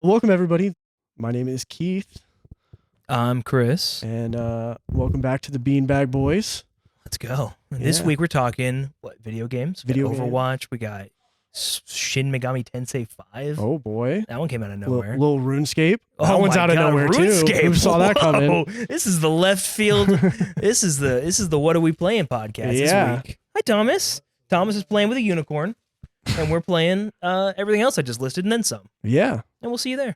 Welcome, everybody. My name is Keith, I'm Chris. and welcome back to the Beanbag Boys. Let's go. This Yeah. week we're talking video games. We got Video games. Overwatch. We got Shin Megami Tensei 5. Oh boy, That one came out of nowhere. little RuneScape. That Oh one's my out of God, nowhere RuneScape. too. Who saw that coming? Whoa. This is the left field. This is the What Are We Playing podcast Yeah. this week. Hi, Thomas. Thomas is playing with a unicorn, and we're playing everything else I just listed and then some. Yeah, And we'll see you there.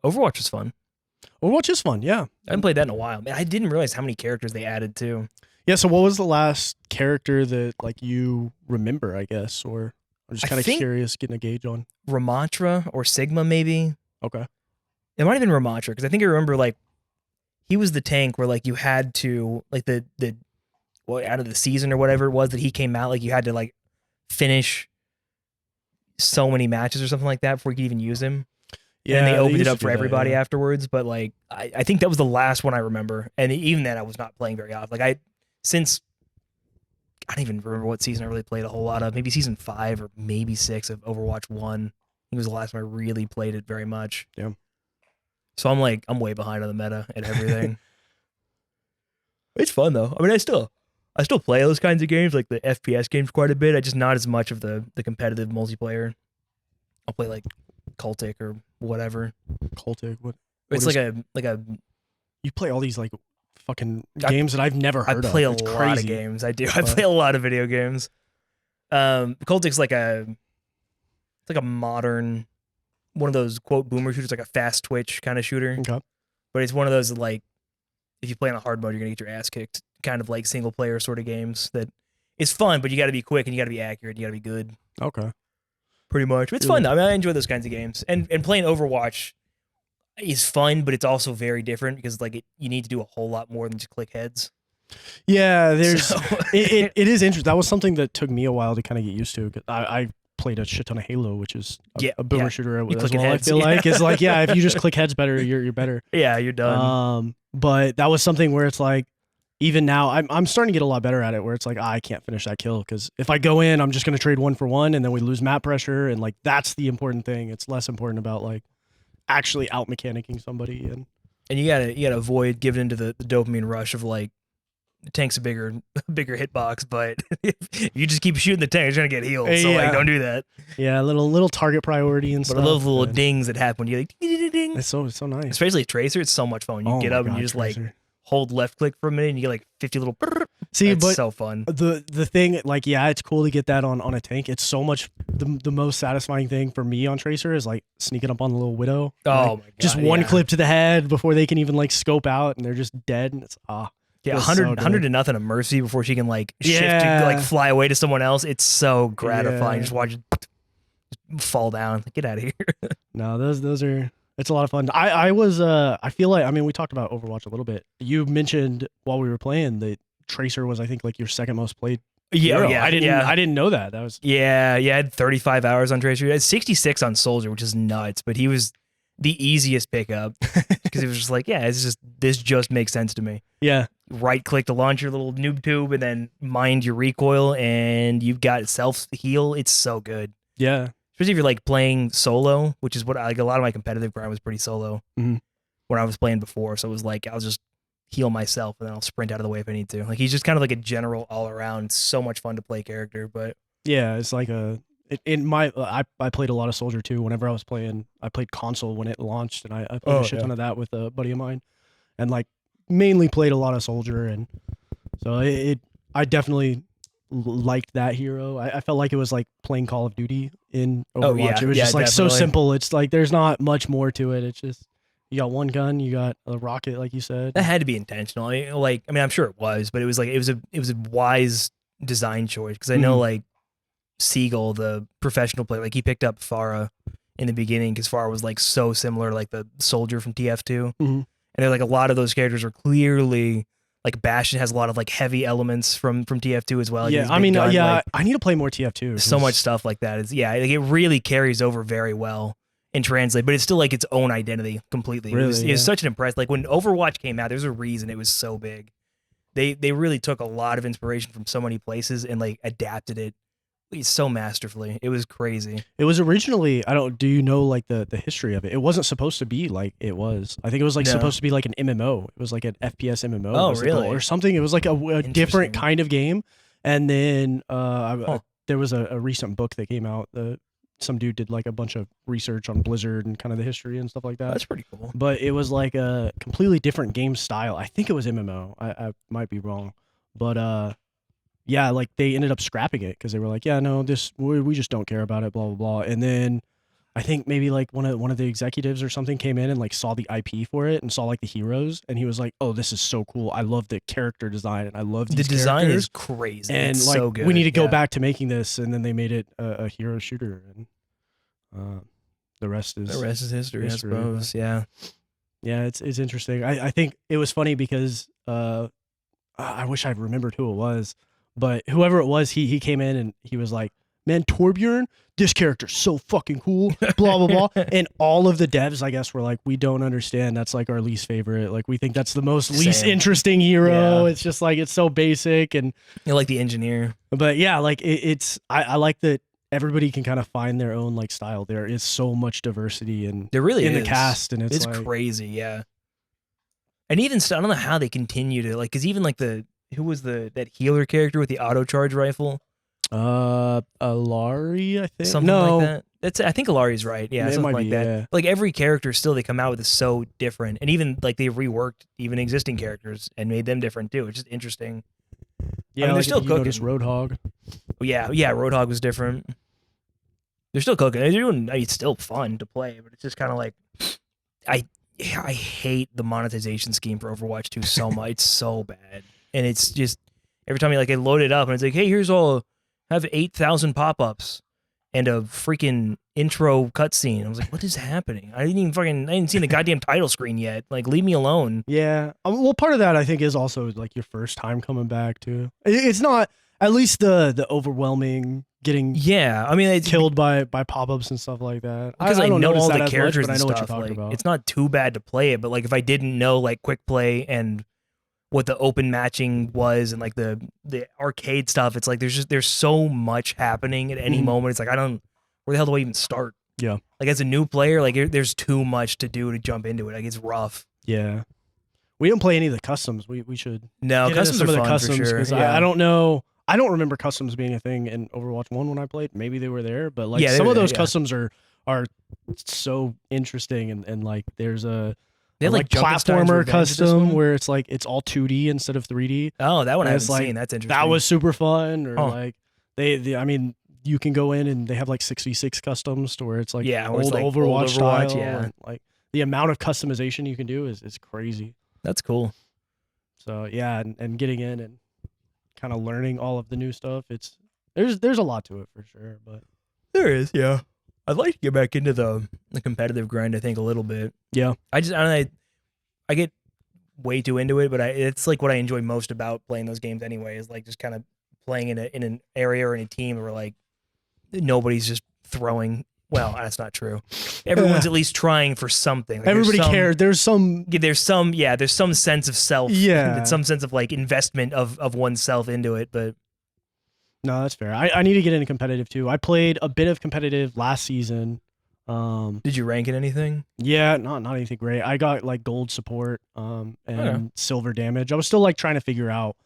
Overwatch was fun. Overwatch is fun. Yeah, I haven't played that in a while. Man, I didn't realize how many characters they added too. yeah. So, what was the last character that you remember? I guess, or I'm just I kind of think- curious, getting a gauge on. Ramattra or Sigma, maybe. Okay. It might have been Ramattra because I think I remember he was the tank where you had to the out of the season or whatever it was that he came out, you had to finish so many matches or something like that before you could even use him. Yeah, And they opened used it to up do for that, everybody yeah. afterwards. But I think that was the last one I remember. And even then I was not playing very often. I don't even remember what season I really played a whole lot of. Maybe season 5 or maybe 6 of Overwatch 1. I think it was the last time I really played it very much. Yeah. So I'm way behind on the meta and everything. It's fun though. I mean, I still play those kinds of games, like the FPS games, quite a bit. I just not as much of the competitive multiplayer. I'll play Cultic or whatever. Cultic. What It's is- like a you play all these fucking I- games that I've never I heard of. play a It's lot crazy. of games. I do. I But- play a lot of video games. Cultic's it's like a modern one of those quote boomer shooters, like a fast twitch kind of shooter. Okay. But it's one of those that if you play on a hard mode, you're gonna get your ass kicked. Kind of like single player sort of games that is fun, but you got to be quick and you got to be accurate. And you got to be good. Okay. Pretty much. It's Yeah. fun though. I mean, I enjoy those kinds of games. And playing Overwatch is fun, but it's also very different because you need to do a whole lot more than just click heads. Yeah, there's So- it is interesting. That was something that took me a while to kind of get used to. 'Cause I played a shit ton of Halo, which is a boomer yeah. shooter You as clicking well. heads, I feel yeah. like it's if you just click heads better, you're better. Yeah, you're done. But that was something where it's even now I'm starting to get a lot better at it. Where it's I can't finish that kill because if I go in, I'm just gonna trade 1 for 1, and then we lose map pressure, and that's the important thing. It's less important about actually out mechanicking somebody and. And you gotta avoid giving into the dopamine rush of the tank's a bigger hitbox, but if you just keep shooting the tank, it's gonna get healed. So Yeah. don't do that. Yeah, little target priority and But stuff. I love the little and dings that happen when you ding, ding, ding. It's so nice. Especially Tracer, it's so much fun. You Oh get my up and God, you just Tracer. hold left click for a minute and you get 50 little. See, It's but so fun. the thing yeah, it's cool to get that on a tank. It's so much the most satisfying thing for me on Tracer is sneaking up on the little Widow. Oh my God, just one yeah. clip to the head before they can even scope out and they're just dead and it's Yeah, feels 100, so good. 100 to nothing of Mercy before she can shift Yeah. to fly away to someone else. It's so gratifying. Yeah. Just watch it fall down. Get out of here. no, those are it's a lot of fun. I was I feel we talked about Overwatch a little bit. You mentioned while we were playing that Tracer was I think your second most played. Yeah, hero. yeah. I yeah. didn't know that. That was Yeah, I had 35 hours on Tracer. I had 66 on Soldier, which is nuts, but he was the easiest pickup because it was just this just makes sense to me. yeah. Right click to launch your little noob tube and then mind your recoil and you've got self heal. It's so good. Yeah. Especially if you're playing solo, which is what a lot of my competitive grind was pretty solo Mhm. when I was playing before. So it was I'll just heal myself and then I'll sprint out of the way if I need to. He's just kind of a general all around, so much fun to play character, but Yeah, it's in my I played a lot of Soldier too. Whenever I was playing, I played console when it launched, and I played a shit ton of that with a buddy of mine, and mainly played a lot of Soldier, and so I definitely liked that hero. I felt like it was playing Call of Duty in Overwatch. Oh, yeah. It was Yeah, just so definitely. simple. It's there's not much more to it. It's just you got one gun, you got a rocket, like you said. that had to be intentional. I'm sure it was, but it was it was a wise design choice because I know Siegel, the professional player, he picked up Pharah in the beginning because Pharah was so similar to the soldier from TF2, Mhm. and they're a lot of those characters are clearly Bastion has a lot of heavy elements from TF2 as well. Yeah, His I big mean, gun, yeah, I need to play more TF2. so 'cause- much stuff like that. It's it really carries over very well in Translate, but it's still its own identity completely. It was Really, yeah. such an impress. When Overwatch came out, there's a reason it was so big. They really took a lot of inspiration from so many places and adapted it so masterfully. It was crazy. It was originally, I don't, do you know like the history of it? It wasn't supposed to be like it was. I think it was like No. supposed to be like an MMO. It was like an FPS MMO. Oh, was the goal really? or something. It was like a different Interesting. kind of game. And then Huh. there was a recent book that came out. Some dude did like a bunch of research on Blizzard and kind of the history and stuff like that. That's pretty cool. But it was like a completely different game style. I think it was MMO. I might be wrong. But yeah, like they ended up scrapping it because they were like, yeah, no, we just don't care about it, blah blah blah. And then I think maybe like one of the executives or something came in and like saw the IP for it and saw like the heroes, and he was like, oh, this is so cool. I love the character design and I love these The design characters. is crazy. And it's like so good. we need to go Yeah. back to making this, and then they made it a hero shooter, and the rest is The rest is history, I history, suppose. Yeah. yeah, it's interesting. I think it was funny because I wish I remembered who it was, but whoever it was, he came in and he was like, man, Torbjorn, this character's so fucking cool, blah blah blah. And all of the devs, I guess, were like, we don't understand. That's like our least favorite. Like we think that's the most least Same. interesting hero. Yeah. It's just like it's so basic. And You like the engineer. but yeah, like it's I like that everybody can kind of find their own like style. There is so much diversity in There really in is. the cast, and it's like, crazy, yeah. And even I don't know how they continue to like, because even like who was that healer character with the auto charge rifle? Alari, I think. Something no, like that. I think Alari's right. Yeah, It something might like be, that. yeah. Like every character still they come out with is so different, and even like they reworked even existing characters and made them different too. It's just interesting. yeah, they're like still if you notice cooking. Roadhog. Yeah, Roadhog was different. They're still cooking. They're doing. It's still fun to play, but it's just kind of like I hate the monetization scheme for Overwatch 2 so much. It's so bad, and it's just every time you like I load it up and it's like, hey, here's all have 8,000 pop-ups and a freaking intro cutscene. I was like, what is happening? I didn't see the goddamn title screen yet. Like, leave me alone. Yeah, well, part of that I think is also like your first time coming back too. It's not at least the overwhelming getting Yeah, I mean, it's killed by pop-ups and stuff like that. because I don't know notice all that the as much, characters but I and know what stuff. you're talking Like, about. it's not too bad to play it, but like if I didn't know like quick play and what the open matching was and like the arcade stuff, it's like there's so much happening at any Mhm. moment. It's like where the hell do I even start? Yeah. Like as a new player, like there's too much to do to jump into it. Like it's rough. Yeah, we didn't play any of the customs. We should No, get into customs some are of the fun customs for sure. because Yeah. I don't know. I don't remember customs being a thing in Overwatch 1 when I played. Maybe they were there, but like Yeah, they some were of those there, yeah. customs are so interesting, and like there's a They have like Junket's Time's platformer Revenge, this custom one? where it's like it's all 2D instead of 3D. Oh, that one I and haven't it's like, seen. That's interesting. That was super fun. Or Huh. like they I mean, you can go in and they have like 6v6 customs to where it's like Yeah, where it's old like old Overwatch Overwatch, style. yeah. And like the amount of customization you can do is crazy. That's cool. So yeah, and getting in and kind of learning all of the new stuff. There's a lot to it for sure, but There is, yeah. I'd like to get back into the competitive grind. I think a little bit. yeah, I don't know, I get way too into it, but it's like what I enjoy most about playing those games anyway. Is like just kind of playing in an area or in a team where like nobody's just throwing. Well, that's not true. Everyone's at least trying for something. Like, there's everybody some- cares. There's some There's some sense of self. Yeah. and some sense of like investment of oneself into it. But no, that's fair. I need to get into competitive too. I played a bit of competitive last season. did you rank in anything? Yeah, not anything great. I got like gold support, and silver damage. I was still like trying to figure out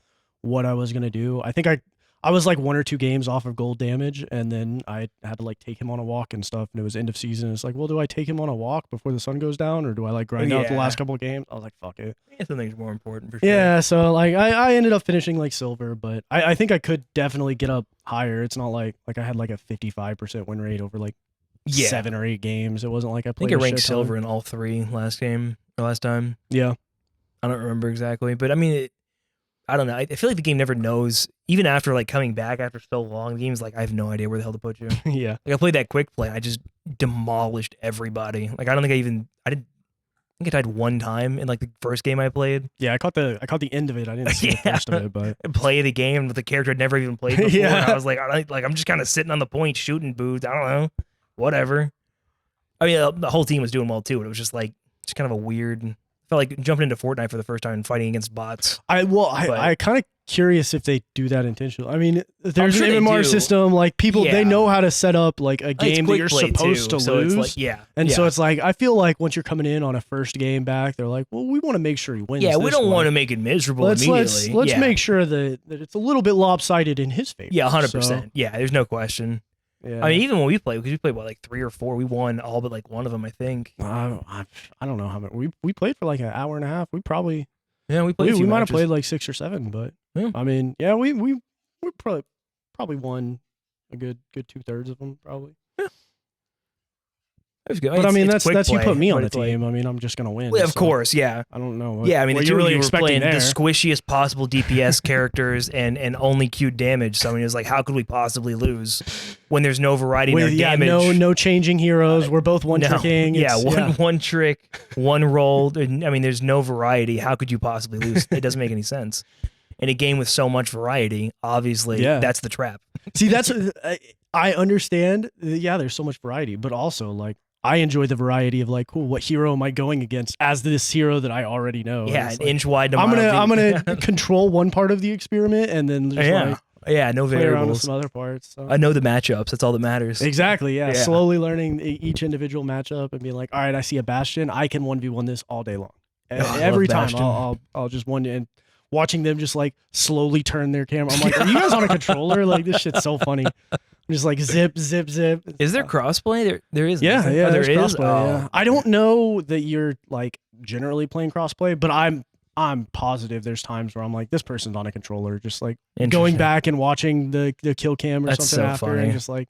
what I was gonna do. I think I was like 1 or 2 games off of gold damage, and then I had to like take him on a walk and stuff. And it was end of season. It's like, well, do I take him on a walk before the sun goes down, or do I like grind out the Yeah. last couple of games? I was like, fuck it. Yeah, something's more important for sure. Yeah, so like I ended up finishing like silver, but I think I could definitely get up higher. It's not like I had like a 55% win rate over like Yeah. 7 or 8 games. It wasn't like I I played. think I a ranked shit ton. silver in all 3 last time. Yeah. I don't remember exactly, but I mean, I don't know. I feel like the game never knows. Even after like coming back after so long, the game's like I have no idea where the hell to put you. Yeah. Like I played that quick play, I just demolished everybody. Like I think I died 1 time in like the first game I played. Yeah, I caught the end of it. I didn't see the Yeah. first of it, but Play the game with a character I'd never even played before. Yeah. And I was like, I'm just kind of sitting on the point shooting boots. I don't know, whatever. I mean, the whole team was doing well too, but it was just like kind of a weird. felt like jumping into Fortnite for the first time and fighting against bots. I kind of curious if they do that intentionally. I mean, there's sure an they MMR do. system, like people they Yeah. know how to set up like a It's game that quick you're play, supposed too, to so lose. it's like, And so it's like I feel like once you're coming in on a first game back, they're like, well, we want to make sure he wins. yeah, we this don't one. want to make it miserable Let's immediately. Yeah. make sure that it's a little bit lopsided in his favor. Yeah, 100%. So, Yeah, there's no question. yeah. I mean, even when we played, because we played what, like 3 or 4, we won all but like one of them, I think. I don't know how many. We played for like an hour and a half. We probably Yeah, we played. we a few might have matches. played like 6 or 7, but Yeah. I mean, yeah, we probably won a good 2/3 of them probably. It was good. But I mean, it's quick that's you play, put me on but the it's like- team. I mean, I'm just gonna win. Well, of so course, yeah. I don't know. Yeah, I mean, what the you're two really of you were expecting playing there. the squishiest possible DPS characters and only cute damage. So I mean, it was like, how could we possibly lose when there's no variety in our With damage? no changing heroes. We're both one tricking. Yeah, It's- one trick, one roll. I mean, there's no variety. How could you possibly lose? It doesn't make any sense. In a game with so much variety, obviously, Yeah. that's the trap. See, that's I understand. Yeah, there's so much variety, but also like I enjoy the variety of like, cool, what hero am I going against as this hero that I already know? Yeah, It's an like, inch wide. I'm gonna control one part of the experiment and then just like yeah, no play around with variables. some other parts. So. I know the matchups. That's all that matters. Exactly. Yeah. Yeah. Slowly learning each individual matchup and being like, all right, I see a Bastion. I can 1v1 this all day long. Oh, I Every love time Bastion. I'll just one and watching them just like slowly turn their camera. I'm like, are you guys on a controller? Like this shit's so funny. Just like zip, zip, zip. Is there crossplay? There is. Yeah, isn't yeah, there there's is. crossplay. Oh. Yeah. I don't know that you're like generally playing crossplay, but I'm positive there's times where I'm like, this person's on a controller, just like going Interesting. back and watching the kill cam or That's something so after, funny. and just like,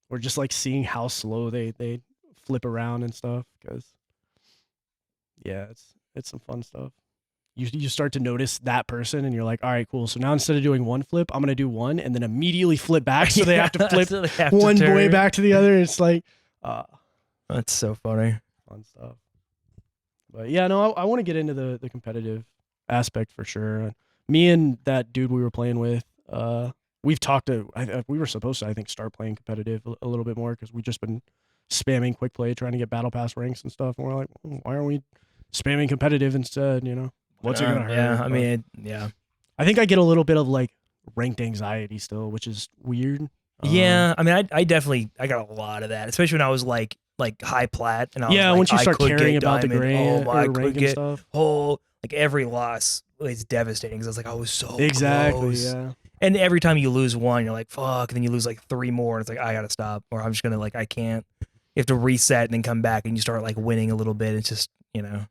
or just like seeing how slow they flip around and stuff. Because yeah, it's some fun stuff. You start to notice that person, and you're like, all right, cool. So now instead of doing one flip, I'm gonna do one, and then immediately flip back, so they have to flip So they have to one way turn. back to the other. It's like, That's so funny. fun stuff. But yeah, no, I want to get into the competitive aspect for sure. Me and that dude we were playing with, we've talked to. We were supposed to, I think, start playing competitive a little bit more because we've just been spamming quick play, trying to get battle pass ranks and stuff. And we're like, why aren't we spamming competitive instead? You know, what's it gonna hurt? Yeah, I But mean, yeah. I think I get a little bit of like ranked anxiety still, which is weird. Yeah, I mean, I definitely got a lot of that, especially when I was like high plat, and I was Yeah, like, once you I start could caring get about the diamond. grade I or could rank and get stuff. whole like every loss is devastating because I was like, I was so Exactly. close. Yeah. And every time you lose one, you're like, fuck, and then you lose like 3 more, and it's like, I gotta stop, or I'm just gonna like, I can't. You have to reset and then come back, and you start like winning a little bit. It's just, you know.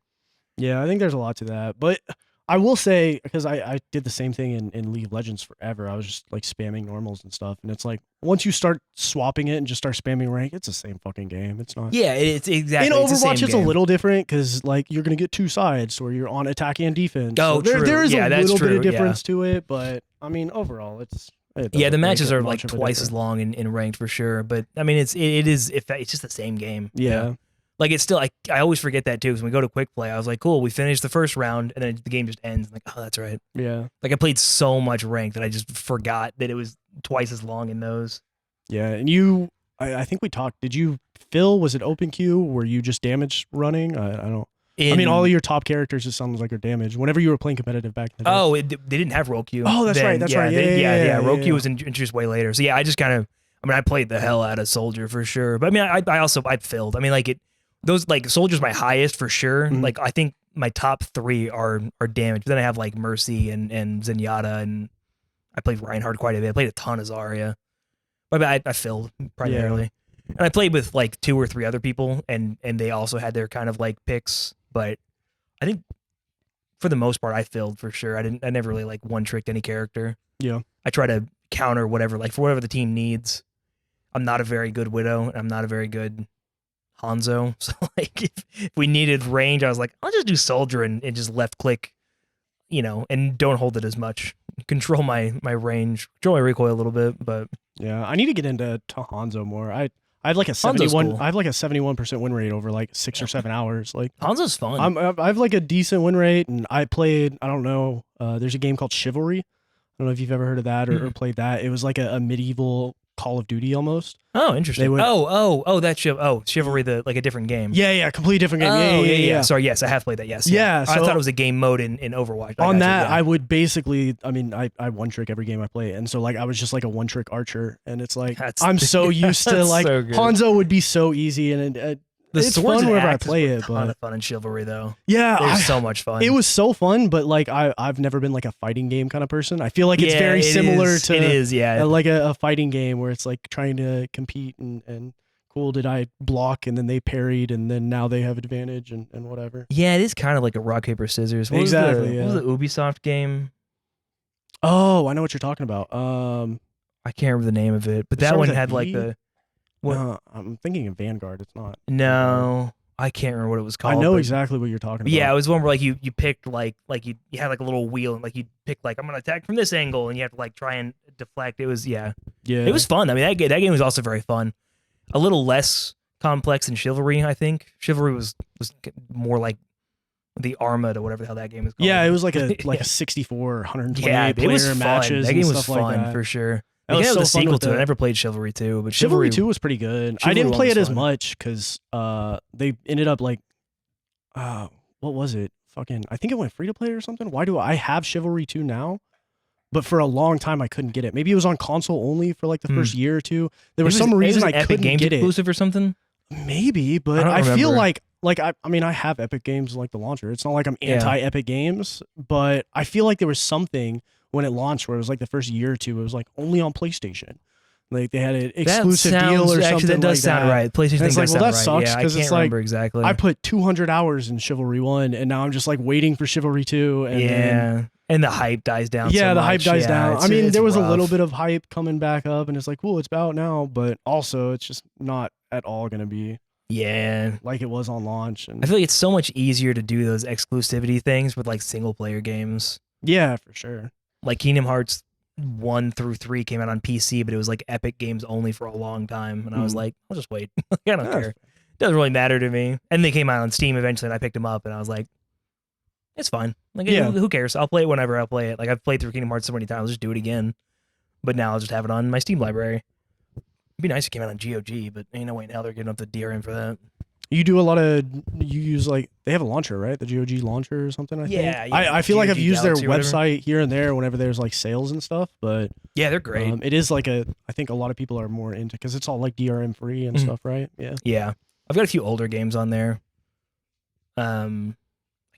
Yeah, I think there's a lot to that. But I will say, because I did the same thing in League of Legends forever. I was just like spamming normals and stuff. And it's like, once you start swapping it and just start spamming rank, it's the same fucking game. It's not. Yeah, it's exactly. In it's the same Overwatch, it's a game. little different because like you're going to get 2 sides or you're on attacking and defense. Oh, So there, true. there is Yeah, a that's little bit true, of yeah. difference to it. But I mean, overall, it Yeah, doesn't the make matches it are much like of a twice as difference. long in ranked for sure. But I mean, it's just the same game. Yeah. Like it's still, I always forget that too. Because when we go to quick play, I was like, cool, we finished the first round, and then the game just ends. I'm like, oh, that's right. Yeah. Like I played so much ranked that I just forgot that it was twice as long in those. Yeah. And I think we talked. Did you, Phil, was it open queue? Were you just damage running? I don't. I mean, all of your top characters, it sounds like are damaged. Whenever you were playing competitive back in the day. Oh, they didn't have roll queue. Oh, that's then. right. That's right. Yeah. Roll yeah. queue was introduced way later. So yeah, I just kind of, I mean, I played the hell out of Soldier for sure. But I mean, I filled. I mean, like those like Soldier's my highest for sure. Mhm. Like I think my top 3 are damaged. But then I have like Mercy and Zenyatta, and I played Reinhardt quite a bit. I played a ton of Zarya. But I filled primarily. And I played with like 2 or 3 other people, and they also had their kind of like picks. But I think for the most part, I filled for sure. I never really like one tricked any character. Yeah. I try to counter whatever, like for whatever the team needs. I'm not a very good Widow, and I'm not a very good Hanzo. So like if we needed range, I was like, I'll just do Soldier and just left click, you know, and don't hold it as much. Control my range, control my recoil a little bit, but Yeah, I need to get into Hanzo more. I have like a Hanzo's 71. cool. I have like a 71% win rate over like 6 or 7 hours. Like Hanzo's fun. I have like a decent win rate, and I played. I don't know. There's a game called Chivalry. I don't know if you've ever heard of that or played that. It was like a medieval Call of Duty almost. Oh, interesting. They would- That's Chivalry, the like a different game. Yeah, completely different game. Oh, Yeah. Sorry, yes, I have played that. Yes. Yeah, I so- thought it was a game mode in Overwatch. I On gotcha, that, yeah. I would basically, I mean, I one trick every game I play, and so like I was just like a one trick archer, and it's like That's- I'm so used to that's like so good. Hanzo would be so easy, and the it's swords fun and whenever I axes play were it, a ton but of fun in Chivalry though. yeah, They're so much fun. it was so fun. But like I've never been like a fighting game kind of person. I feel like it's very similar to it is, yeah. like a fighting game where it's like trying to compete and cool. Did I block and then they parried and then now they have advantage and whatever. Yeah, it is kind of like a rock paper scissors. What Exactly, Was what was the Ubisoft game? Oh, I know what you're talking about. I can't remember the name of it, but It that starts one with a had like V? the what? I'm thinking of Vanguard. It's not. No, I can't remember what it was I called. know but- exactly what you're talking but about. yeah, it was one where like you picked like you had like a little wheel and like you picked like I'm gonna attack from this angle and you have to like try and deflect. It was yeah. it was fun. I mean that game was also very fun. A little less complex than Chivalry, I think. Chivalry was more like the Arma to whatever the hell that game is called. Yeah, it was like a Yeah. 64 or 128 yeah, player it was fun. matches. That game and was stuff fun like that. for sure. That was It so was a fun sequel with to it. I the- never played Chivalry 2, but Chivalry 2 was pretty good. I Chivalry didn't 1 play was it as fun. much because they ended up like, what was it? Fucking, I think it went free to play or something. Why do I have Chivalry 2 now? But for a long time, I couldn't get it. Maybe it was on console only for like the first year or two. There was some reason I Epic couldn't Games get it. exclusive or something. Maybe, but I I don't feel remember. like I mean I have Epic Games like the launcher. It's not like I'm Yeah. anti Epic Games, but I feel like there was something when it launched where it was like the first year or two. It was like only on PlayStation. Like they had an exclusive deal or something. Actually, that does like sound that. right. PlayStation And it's thing does like, well, sound that right. sucks Yeah, I 'cause can't it's like, remember exactly. I put 200 hours in Chivalry 1 and now I'm just like waiting for Chivalry 2 and then, yeah, and the hype dies down. yeah, so the hype much. dies Yeah, down. it's- I mean, it's there was a little rough. bit of hype coming back up and it's like, cool, it's out now, but also it's just not at all going to be Yeah, like it was on launch and I feel like it's so much easier to do those exclusivity things with like single player games. yeah, for sure. Like Kingdom Hearts 1 through 3 came out on PC, but it was like Epic Games only for a long time, and I was Mhm. like, I'll just wait. I don't Yeah, care. It doesn't really matter to me. And they came out on Steam eventually, and I picked them up, and I was like, it's fine. Like, Yeah. who cares? I'll play it whenever I play it. Like I've played through Kingdom Hearts so many times, I'll just do it again. But now I'll just have it on my Steam library. It'd be nice if it came out on GOG, but ain't no way in hell they're giving up the DRM for that. You do a lot of you use like they have a launcher, right? The GOG launcher or something. I think. Yeah, yeah, I feel like I've GOG used their Galaxy or whatever. website here and there whenever there's like sales and stuff, but Yeah, they're great. it is like I think a lot of people are more into because it's all like DRM free and Mhm. stuff, right? Yeah. Yeah, I've got a few older games on there. I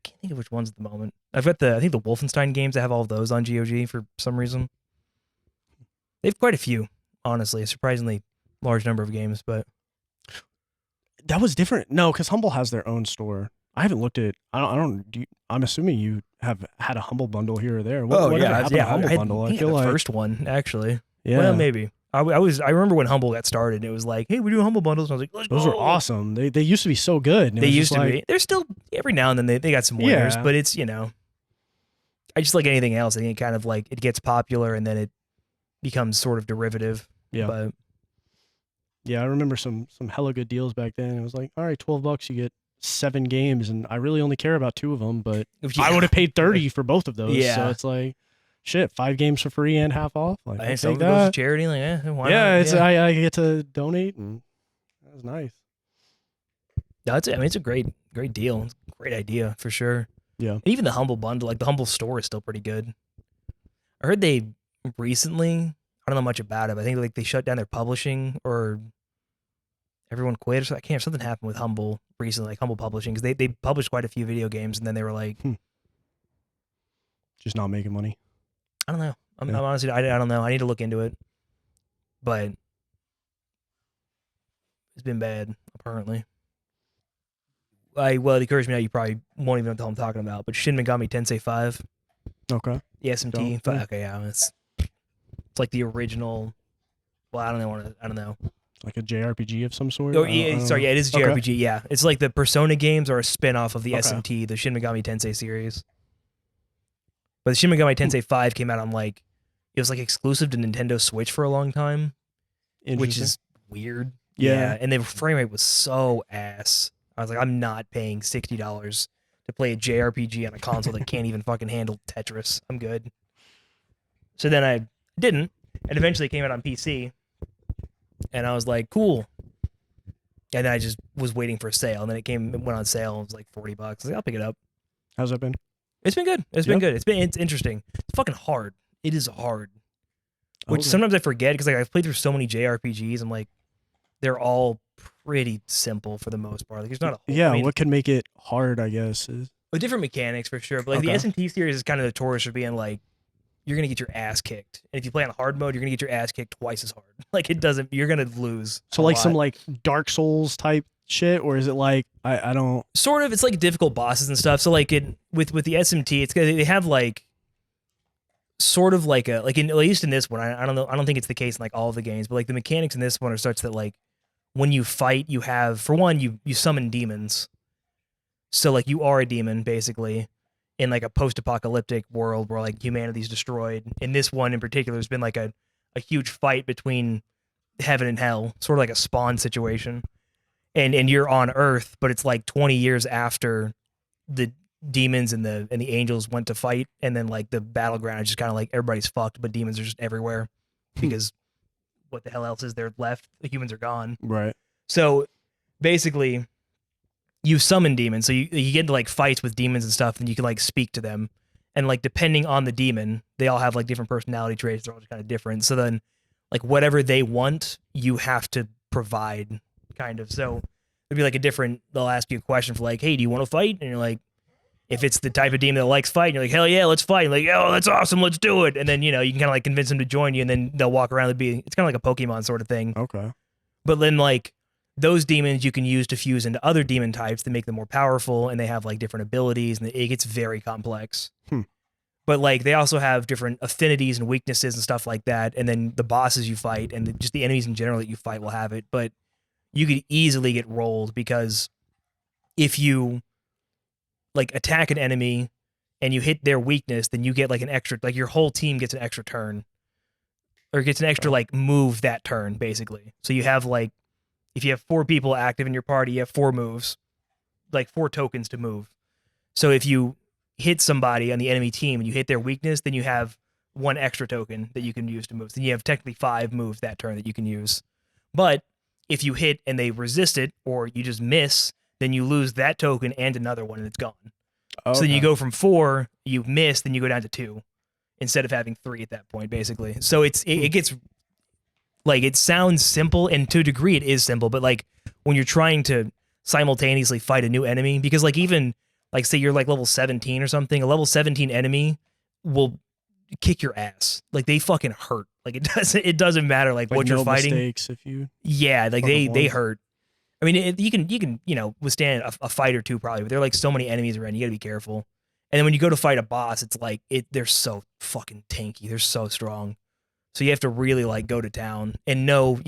can't think of which ones at the moment. I've got I think the Wolfenstein games. I have all of those on GOG for some reason. They have quite a few, honestly, a surprisingly large number of games. But That was different. No, because Humble has their own store. I haven't looked at. I don't. I'm assuming you have had a Humble bundle here or there. Whatever happened to Humble bundle? I feel the like first one actually. yeah, Well, maybe. I remember when Humble got started. It was like, hey, we do Humble bundles. And I was like, let's those go. are awesome. They used to be so good. and it They was used just to like, be. They're still every now and then they got some winners, Yeah. but it's I just like anything else. I think it kind of like it gets popular and then it becomes sort of derivative. Yeah. But Yeah, I remember some hella good deals back then. It was like, all right, $12, you get 7 games, and I really only care about 2 of them, but I would have paid 30 for both of those. Yeah. So it's like, shit, 5 games for free and half off. Like, I'll And some take of it goes to that. charity. Like, why Yeah, not? it's I get to donate, and that was nice. No, I mean, it's a great deal. It's a great idea for sure. Yeah. And even the Humble bundle, like the Humble store, is still pretty good. I heard they recently. I don't know much about it, but I think like they shut down their publishing or everyone quit or something. I can't. Something happened with Humble recently, like Humble Publishing, because they published quite a few video games, and then they were like, Just not making money. I don't know. I'm Yeah. honestly, I don't know. I need to look into it, but it's been bad apparently. Well, it occurs to me now you probably won't even know what I'm talking about, but Shin Megami Tensei 5, Okay. the SMT. Don't, yeah. Okay, yeah, it's like the original. Well, I don't know. Like a JRPG of some sort. Oh, I don't- I yeah, don't sorry, know. yeah, it is Okay. JRPG. Yeah, it's like the Persona games are a spin-off of the Okay. SMT, the Shin Megami Tensei series. But the Shin Megami Tensei 5 came out on like it was like exclusive to Nintendo Switch for a long time, which Interesting. is weird. Yeah. And the frame rate was so ass. I was like, I'm not paying $60 to play a JRPG on a console that can't even fucking handle Tetris. I'm good. So then I didn't, and eventually it came out on PC. and I was like, cool. And then I just was waiting for a sale, and then it went on sale. It was like $40. I was like, I'll pick it up. How's that been? It's been good. It's been good. It's interesting. It's fucking hard. It is hard. Which sometimes I forget because like I've played through so many JRPGs. I'm like, they're all pretty simple for the most part. Like there's not a whole, what can make it hard, I guess, is different mechanics for sure. But like the SMT series is kind of notorious for being like, you're gonna get your ass kicked, and if you play on hard mode, you're gonna get your ass kicked twice as hard. Like you're gonna lose. So like some like Dark Souls type shit, or is it like I don't sort of? It's like difficult bosses and stuff. So like with the SMT, it's they have like sort of like at least in this one, I don't know, I don't think it's the case in like all of the games, but like the mechanics in this one are such that like when you fight, you have, for one, you summon demons. So like you are a demon basically in like a post-apocalyptic world where like humanity's destroyed. In this one in particular, there's been like a huge fight between heaven and hell, sort of like a Spawn situation. And you're on Earth, but it's like 20 years after the demons and the angels went to fight, and then like the battleground is just kind of like everybody's fucked, but demons are just everywhere because what the hell else is there left? The humans are gone. Right. So basically, you summon demons. So you get into like fights with demons and stuff, and you can like speak to them. And like depending on the demon, they all have like different personality traits. They're all just kind of different. So then like whatever they want, you have to provide kind of. So it'd be like they'll ask you a question for like, hey, do you want to fight? And you're like, if it's the type of demon that likes fighting, you're like, hell yeah, let's fight. And like, oh, that's awesome, let's do it. And then, you can kind of like convince them to join you, and then they'll walk around it's kind of like a Pokemon sort of thing. Okay. But then like those demons you can use to fuse into other demon types to make them more powerful, and they have like different abilities, and it gets very complex. But like they also have different affinities and weaknesses and stuff like that. And then the bosses you fight and just the enemies in general that you fight will have it. But you could easily get rolled because if you like attack an enemy and you hit their weakness, then you get like an extra, like your whole team gets an extra turn or gets an extra like move that turn basically. So you have like, if you have 4 people active in your party, you have 4 moves, like 4 tokens to move. So if you hit somebody on the enemy team and you hit their weakness, then you have 1 extra token that you can use to move. Then you have technically 5 moves that turn that you can use. But if you hit and they resist it or you just miss, then you lose that token and another one and it's gone. Okay. So then you go from 4, you miss, then you go down to 2 instead of having 3 at that point, basically. So it gets like, it sounds simple, and to a degree it is simple, but like when you're trying to simultaneously fight a new enemy, because like even like say you're like level 17 or something, a level 17 enemy will kick your ass. Like they fucking hurt. Like it doesn't matter like what you're fighting. Mistakes if you like they hurt. I mean, you can withstand a fight or two probably, but there are like so many enemies around. You got to be careful. And then when you go to fight a boss, it's like they're so fucking tanky. They're so strong. So you have to really like go to town and know,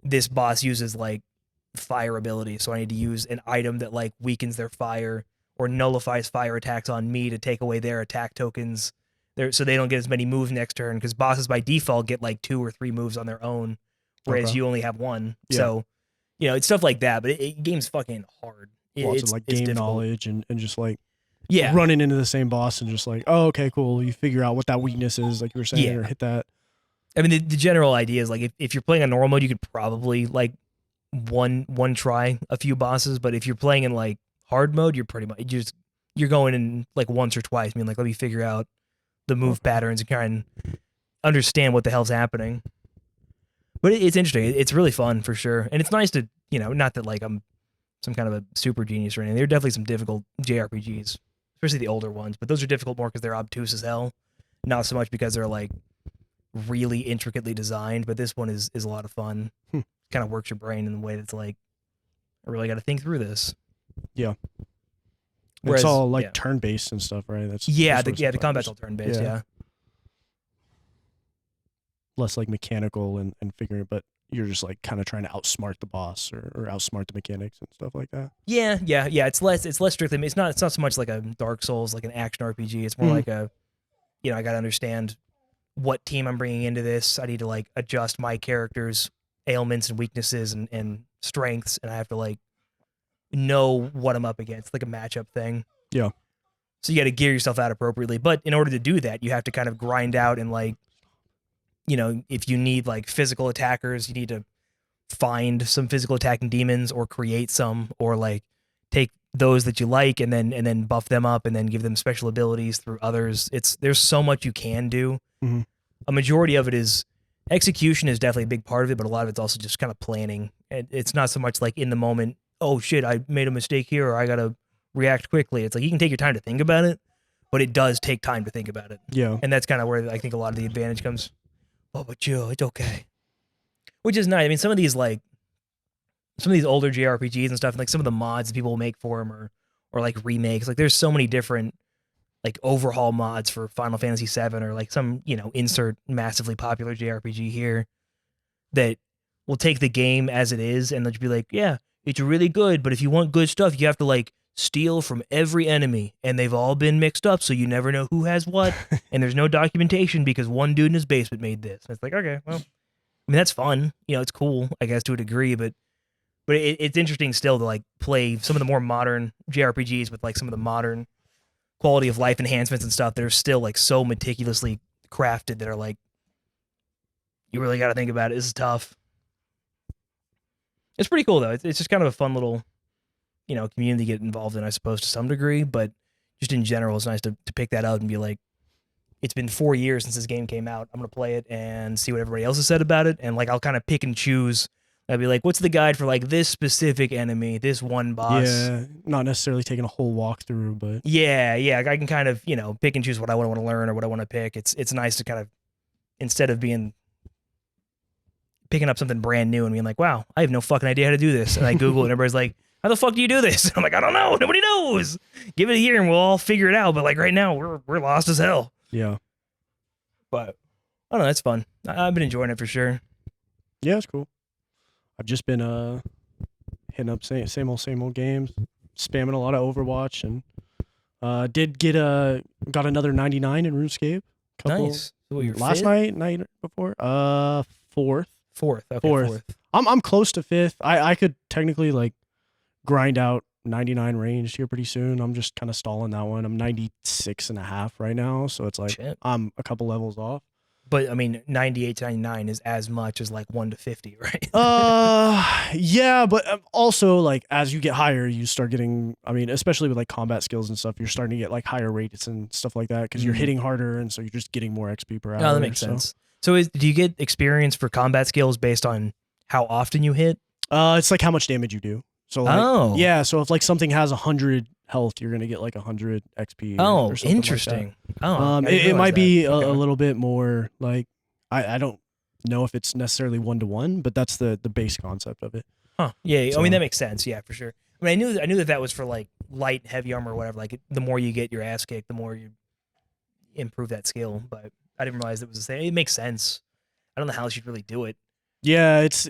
this boss uses like fire ability. So I need to use an item that like weakens their fire or nullifies fire attacks on me to take away their attack tokens. So they don't get as many moves next turn, because bosses by default get like 2 or 3 moves on their own, whereas you only have 1. Yeah. So, it's stuff like that, but game's fucking hard. Lots of like game knowledge and just like yeah, running into the same boss and just like, oh, okay, cool. You figure out what that weakness is, like you were saying, or hit that. I mean, the general idea is like if you're playing on normal mode, you could probably like one try a few bosses, but if you're playing in like hard mode, you're pretty much you're going in like once or twice. I mean, like let me figure out the move patterns and kind of understand what the hell's happening. But it's interesting. It's really fun for sure, and it's nice to not that like I'm some kind of a super genius or anything. There are definitely some difficult JRPGs, especially the older ones, but those are difficult more because they're obtuse as hell, not so much because they're like really intricately designed. But this one is a lot of fun. Kind of works your brain in a way that's like, I really got to think through this. Yeah. Whereas, it's all like turn-based and stuff, right? The combat's all turn-based, yeah. Less like mechanical and figuring it, but you're just like kind of trying to outsmart the boss or outsmart the mechanics and stuff like that. Yeah. It's less strictly. It's not so much like a Dark Souls, like an action RPG. It's more like a, I got to understand what team I'm bringing into this. I need to like adjust my character's ailments and weaknesses and strengths, and I have to like know what I'm up against, like a matchup thing. Yeah. So you got to gear yourself out appropriately. But in order to do that, you have to kind of grind out and like, if you need like physical attackers, you need to find some physical attacking demons or create some, or like take those that you like and then buff them up and then give them special abilities through others. There's so much you can do. Mm-hmm. A majority of it is execution is definitely a big part of it, but a lot of it's also just kind of planning. It's not so much like in the moment, oh shit, I made a mistake here, or I gotta react quickly. It's like you can take your time to think about it, but it does take time to think about it. Yeah. And that's kind of where I think a lot of the advantage comes. Oh, but Joe, it's okay. Which is nice. I mean, some of these older JRPGs and stuff, like some of the mods that people will make for them, or like remakes. Like there's so many different like overhaul mods for Final Fantasy VII, or like some, insert massively popular JRPG here that will take the game as it is and they'll just be like, yeah, it's really good, but if you want good stuff, you have to like steal from every enemy, and they've all been mixed up, so you never know who has what, and there's no documentation because one dude in his basement made this. And it's like, okay, well, I mean, that's fun. It's cool, I guess, to a degree, but it's interesting still to like play some of the more modern JRPGs with like some of the modern quality of life enhancements and stuff that are still like so meticulously crafted that are like, you really got to think about it. This is tough. It's pretty cool though. It's just kind of a fun little, community to get involved in, I suppose, to some degree, but just in general, it's nice to pick that up and be like, it's been 4 years since this game came out. I'm going to play it and see what everybody else has said about it. And like, I'll kind of pick and choose. I'd be like, what's the guide for like this specific enemy, this one boss? Yeah, not necessarily taking a whole walkthrough, but yeah, I can kind of, pick and choose what I want to learn or what I want to pick. It's nice to kind of, instead of picking up something brand new and being like, wow, I have no fucking idea how to do this. And I Google it and everybody's like, how the fuck do you do this? And I'm like, I don't know. Nobody knows. Give it a year and we'll all figure it out. But like right now, we're lost as hell. yeah. But I don't know. That's fun. I've been enjoying it for sure. Yeah, it's cool. I've just been hitting up same old games, spamming a lot of Overwatch, and did get got another 99 in RuneScape. Nice. So what, Last night before, fourth. Okay, Fourth. I'm close to fifth. I could technically like grind out 99 range here pretty soon. I'm just kind of stalling that one. I'm 96 and a half right now, so it's like Shit. I'm a couple levels off. But I mean, 98 to 99 is as much as like 1 to 50, right? Yeah, but also like as you get higher, you start getting. I mean, especially with like combat skills and stuff, you're starting to get like higher rates and stuff like that because you're hitting harder, and so you're just getting more XP per hour. No, that makes sense. So do you get experience for combat skills based on how often you hit? It's like how much damage you do. So like, yeah, so if like something has 100 health, you're gonna get like 100 XP. Or interesting. It might be a little bit more like I don't know if it's necessarily 1-to-1, but that's the base concept of it. Huh? Yeah, so, I mean that makes sense. Yeah, for sure. I mean, I knew that was for like light, heavy armor, or whatever. Like the more you get your ass kicked, the more you improve that skill. But I didn't realize it was the same. It makes sense. I don't know how else you'd really do it. Yeah, it's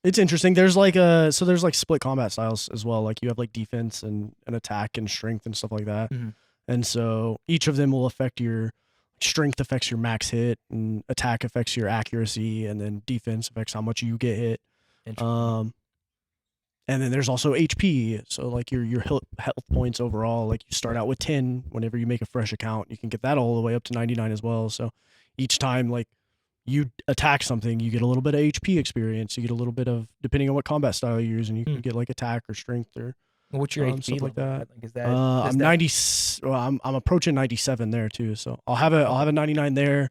interesting. There's like there's like split combat styles as well. Like you have like defense and attack and strength and stuff like that. Mm-hmm. And so each of them will affect your strength affects your max hit, and attack affects your accuracy, and then defense affects how much you get hit. And then there's also HP. So like your health points overall, like you start out with 10 whenever you make a fresh account. You can get that all the way up to 99 as well. So each time like you attack something, you get a little bit of HP experience. You get a little bit of, depending on what combat style you use, and you can get like attack or strength or what's your HP stuff like that. Like, is that I'm 90. Well, I'm approaching 97 there too. So I'll have a 99 there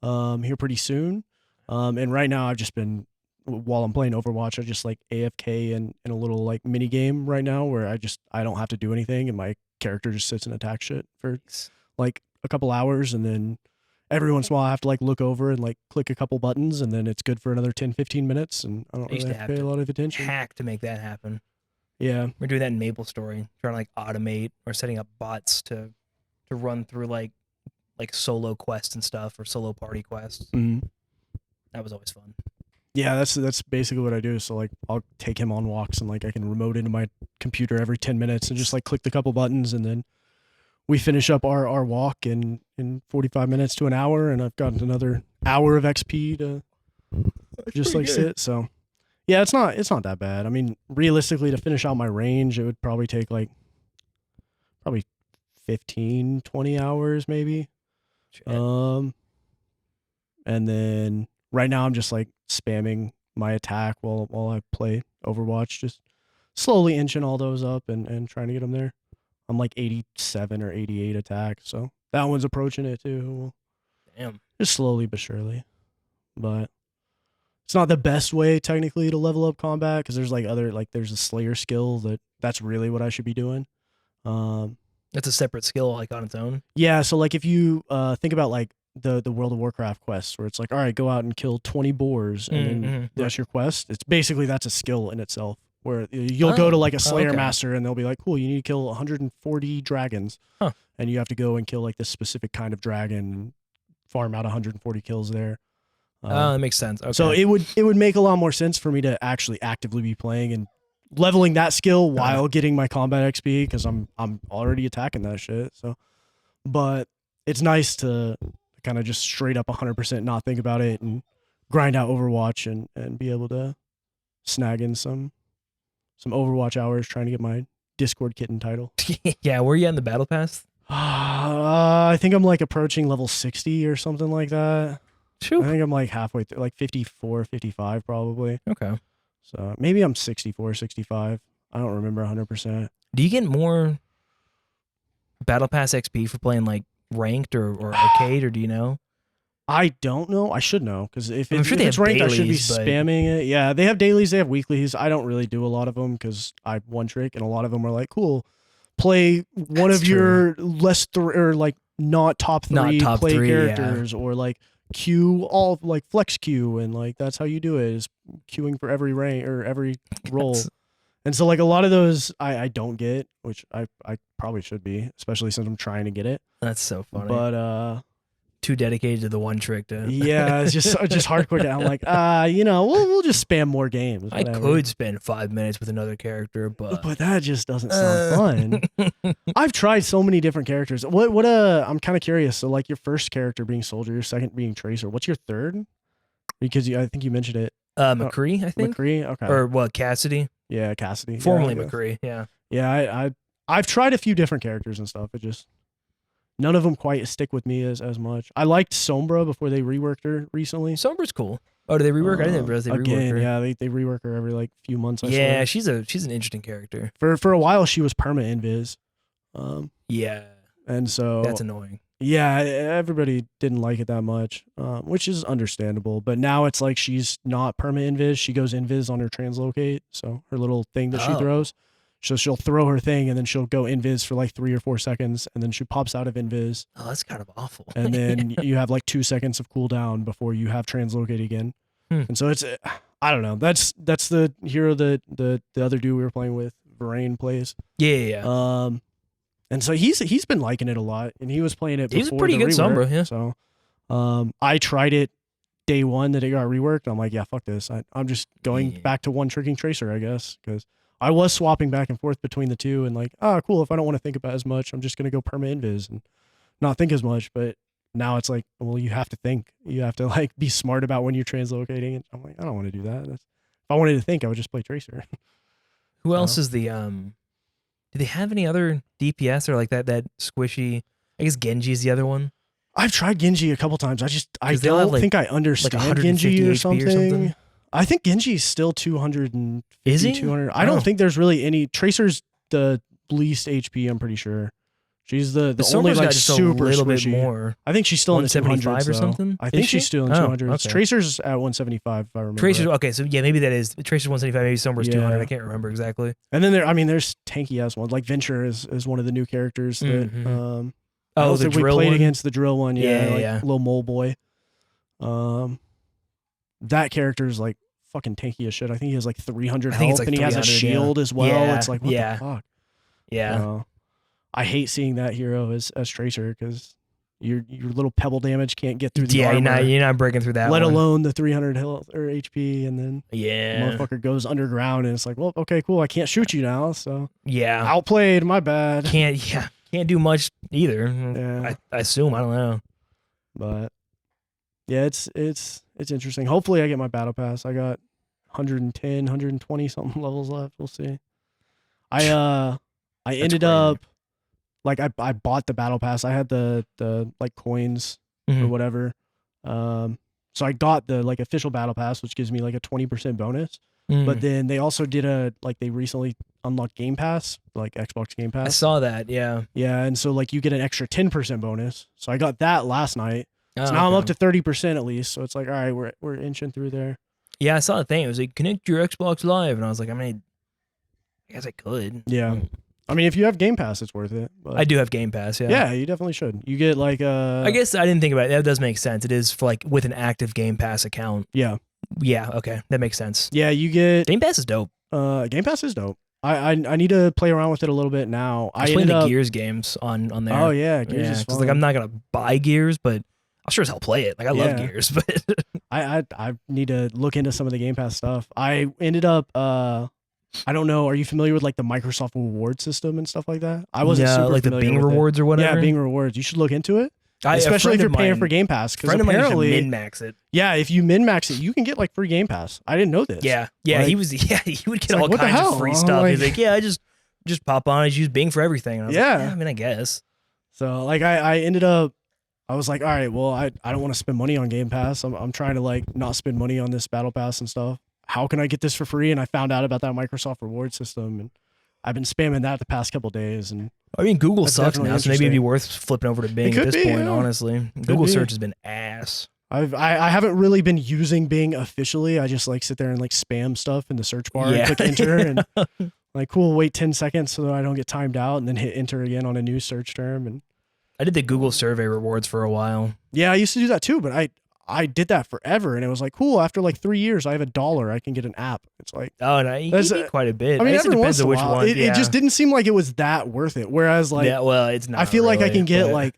here pretty soon. And right now I've just been, while I'm playing Overwatch, I just like AFK in a little like mini game right now where I don't have to do anything, and my character just sits and attacks shit for like a couple hours, and then every once in a while I have to like look over and like click a couple buttons, and then it's good for another 10-15 minutes, and I don't really have to pay a lot of attention. Hack to make that happen. Yeah. We're doing that in MapleStory, trying to like automate or setting up bots to run through like solo quests and stuff, or solo party quests. Mm-hmm. That was always fun. Yeah, that's basically what I do. So like I'll take him on walks, and like I can remote into my computer every 10 minutes and just like click the couple buttons, and then we finish up our walk in 45 minutes to an hour, and I've got another hour of XP to just like sit. So yeah, it's not that bad. I mean, realistically, to finish out my range, it would probably take like 15-20 hours maybe. Shit. And then right now I'm just like spamming my attack while I play Overwatch. Just slowly inching all those up and trying to get them there. I'm like 87 or 88 attack, so that one's approaching it too. Damn. Just slowly but surely. But it's not the best way technically to level up combat because there's like there's a Slayer skill that's really what I should be doing. That's a separate skill like on its own. Yeah, so like if you think about like the World of Warcraft quests where it's like, all right, go out and kill 20 boars and then that's your quest. It's basically that's a skill in itself where you'll go to like a Slayer master and they'll be like, cool, you need to kill 140 dragons. And you have to go and kill like this specific kind of dragon and farm out 140 kills there. That makes sense. Okay. So it would make a lot more sense for me to actually actively be playing and leveling that skill while getting my combat XP because I'm already attacking that shit. So, but it's nice to kind of just straight up 100% not think about it and grind out Overwatch and be able to snag in some Overwatch hours trying to get my Discord kitten title. Yeah, where are you at in the battle pass? I think I'm like approaching level 60 or something like that. Shoot. I think I'm like halfway through, like 54, 55 probably. Okay. So maybe I'm 64, 65. I don't remember 100%. Do you get more battle pass XP for playing like ranked or arcade, or do you know? I don't know. I should know because if I'm sure if they it's have ranked, I should be dailies, but- spamming it. Yeah, they have dailies. They have weeklies. I don't really do a lot of them because I one trick, and a lot of them are like, cool, play one That's of your less or like not top three Not top play three, yeah. characters, or like queue all like flex queue, and like that's how you do it is queuing for every rank or every role. And so like a lot of those I don't get, which I probably should be, especially since I'm trying to get it. That's so funny. But too dedicated to the one trick to. yeah, it's just hardcore. I'm like, we'll just spam more games. I whatever. could spend 5 minutes with another character, but that just doesn't sound fun. I've tried so many different characters. I'm kind of curious. So like your first character being Soldier, your second being Tracer. What's your third? Because I think you mentioned it. McCree, I think. McCree, okay. Or what? Cassidy. Yeah, Cassidy. Formerly yeah, McCree. Yeah. Yeah, I've tried a few different characters and stuff. It just none of them quite stick with me as much. I liked Sombra before they reworked her recently. Sombra's cool. Oh, do they rework? I didn't realize they reworked her. Yeah, they rework her every like few months. I Yeah, swear. she's an interesting character. For a while she was perma invis. Yeah, And so that's annoying. yeah, everybody didn't like it that much, which is understandable. But now it's like she's not perma invis. She goes invis on her translocate, so her little thing that she throws. So she'll throw her thing and then she'll go invis for like 3 or 4 seconds, and then she pops out of invis. Oh, that's kind of awful. And then you have like 2 seconds of cooldown before you have translocate again. And so it's I don't know. That's the hero that the other dude we were playing with, Varain, plays. Yeah. And so he's been liking it a lot, and he was playing it before. He's a pretty the good rework. Sombra, yeah. So I tried it day one that it got reworked. I'm like, yeah, fuck this. I'm just going back to one tricking Tracer, I guess, because I was swapping back and forth between the two, and like, oh, cool. If I don't want to think about as much, I'm just gonna go perma invis and not think as much. But now it's like, well, you have to think. You have to like be smart about when you're translocating. And I'm like, I don't want to do that. If I wanted to think, I would just play Tracer. Who else is the do they have any other DPS or like that squishy? I guess Genji's the other one. I've tried Genji a couple times. I they all have, don't think I understand 150 Genji or HP something. I think Genji's still 250, Is he? 200. I don't think there's really any. Tracer's the least HP, I'm pretty sure. She's the only Sombra's like got just super a little squishy. bit more. I think she's still in the 175 200s or though. something? I Is think she? she's still in Oh, 200s. okay. Tracer's at 175 if I remember. Tracer's right. okay, so yeah, maybe that is Tracer's 175, maybe Sombra's 200. Yeah. I can't remember exactly. And then there's tanky ass ones. Like Venture is one of the new characters that I Oh, don't the think we drill played one? against the drill one. Yeah, like yeah. little mole boy. That character is like fucking tanky as shit. I think he has like 300 I think health, it's like and he has a 300, shield as well. Yeah, It's like what yeah. the fuck. Yeah. I hate seeing that hero as Tracer because your little pebble damage can't get through the Yeah, armor, you're not breaking through that let one. alone the 300 health or HP, and then the Yeah. motherfucker goes underground, and it's like, well, okay, cool, I can't shoot you now, so Yeah. outplayed, my bad. Can't do much either. Yeah. I assume, I don't know. But yeah, it's interesting. Hopefully I get my battle pass. I got 110, 120 something levels left. We'll see. I ended crazy. up like I bought the battle pass. I had the like coins or whatever. So I got the like official battle pass, which gives me like a 20% bonus. Mm. But then they also did they recently unlocked Game Pass, like Xbox Game I Pass. saw that. Yeah. Yeah, and so like you get an extra 10% bonus. So I got that last night. Oh, So now I'm okay. up to 30% at least. So it's like, all right, we're inching through there. Yeah, I saw the thing. It was like connect your Xbox Live, and I was like, I guess I could. Yeah. I mean, if you have Game Pass, it's worth it. But I do have Game Pass. Yeah. yeah, you definitely should. You get like I guess I didn't think about it. That does make sense. It is for like with an active Game Pass account. yeah. Yeah. Okay, that makes sense. Yeah, you get Game Pass is dope. Game Pass is dope. I need to play around with it a little bit now. I was playing the Gears games on there. Oh yeah, Gears is fun. Like I'm not gonna buy Gears, but I'll sure as hell play it. Like I love Yeah. Gears, but I need to look into some of the Game Pass stuff. I ended up I don't know. Are you familiar with like the Microsoft reward system and stuff like that? I wasn't yeah, super like the familiar Bing with it. rewards or whatever. Yeah, Bing rewards. You should look into it, A especially if friend you're of paying mine- for Game Pass. Because friend of mine used to apparently, min-max it. yeah, if you min max it, you can get like free Game Pass. I didn't know this. Yeah, Like, he was. Yeah, he would get like, all what the kinds hell? of free I'm stuff. He's like- like, yeah, I just pop on. I just use Bing for everything. And I was Yeah. like, I mean, I guess. So like I ended up. I was like, all right, well, I don't want to spend money on Game Pass. I'm trying to like not spend money on this Battle Pass and stuff. How can I get this for free? And I found out about that Microsoft reward system, and I've been spamming that the past couple days. And I mean, Google That's sucks definitely now, so maybe it'd be interesting. worth flipping over to Bing at could this be, point. yeah. Honestly, Google be. search has been ass. I haven't really been using Bing officially. I just like sit there and like spam stuff in the search bar Yeah. and click enter and like cool, wait 10 seconds so that I don't get timed out and then hit enter again on a new search term. And I did the Google survey rewards for a while. yeah, I used to do that too, but I did that forever and it was like cool. After like 3 years, I have $1. I can get an app. It's like Oh, no, you That's get quite a bit. I mean, guess it every depends once in on a which while, one. it just didn't seem like it was that worth it. Whereas like yeah, well, it's not. I feel like I really, can get but- like